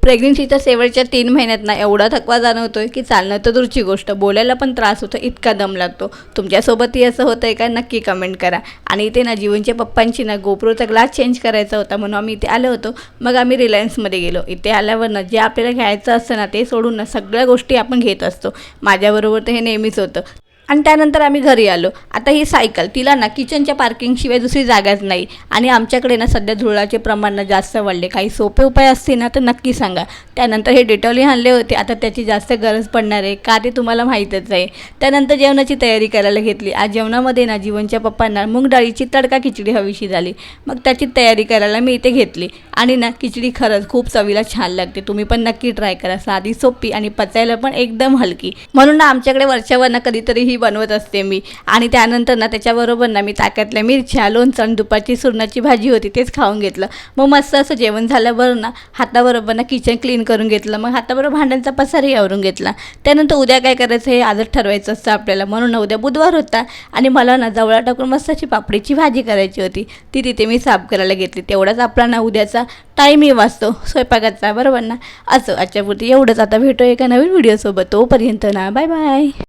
प्रेग्नन्सीच्या शेवटच्या 3 महिन्यात ना एवढा थकवा जाणवतोय की चालणं तर दूरची गोष्ट, बोलायला पण त्रास होतो, इतका दम लागतो. तुमच्यासोबतही असं होतं आहे का? नक्की कमेंट करा. आणि इथे ना जीवनच्या पप्पांची ना गोप्रोचा ग्लास चेंज करायचा होता म्हणून आम्ही इथे आलो होतो. मग आम्ही रिलायन्समध्ये गेलो. इथे आल्यावर ना जे आपल्याला घ्यायचं असतं ना ते सोडून ना सगळ्या गोष्टी आपण घेत असतो. माझ्याबरोबर तर हे नेहमीच होतं. आणि त्यानंतर आम्ही घरी आलो. आता ही सायकल तिला ना किचनच्या पार्किंगशिवाय दुसरी जागाच नाही. आणि आमच्याकडे ना सध्या धुळाचे प्रमाण ना जास्त वाढले. काही सोपे उपाय असतील ना तर नक्की सांगा. त्यानंतर हे डेटॉलही आणले होते. आता त्याची जास्त गरज पडणार आहे का ते तुम्हाला माहीतच आहे. त्यानंतर जेवणाची तयारी करायला घेतली. आज जेवणामध्ये ना जीवनच्या पप्पांना मूग डाळीची तडका खिचडी हवीशी झाली. मग त्याची तयारी करायला मी इथे घेतली. आणि ना खिचडी खरंच खूप चवीला छान लागते. तुम्ही पण नक्की ट्राय करा. साधी सोपी आणि पचायला पण एकदम हलकी. म्हणून ना आमच्याकडे वरच्यावर ना कधीतरी ही बनवत असते मी. आणि त्यानंतर ना त्याच्याबरोबर ना मी ताकातल्या मिरच्या, लोणचं आणि दुपारची सुरणाची भाजी होती तेच खाऊन घेतलं. मग मस्त असं जेवण झाल्यावर ना हाताबरोबर ना किचन क्लीन करून घेतलं. मग हाताबरोबर भांड्यांचा पसारही आवरून घेतला. त्यानंतर उद्या काय करायचं हे आजच ठरवायचं असतं आपल्याला. म्हणून उद्या बुधवार होता आणि मला ना जवळा टाकून मस्त अशी पापडीची भाजी करायची होती. ती तिथे मी साफ करायला घेतली. तेवढाच आपला ना उद्याचा टाईमही वाचतो स्वयंपाकाचा, बरोबर ना. असं आजच्यापुरती एवढंच. आता भेटूया एका नवीन व्हिडिओसोबत. तोपर्यंत ना बाय बाय.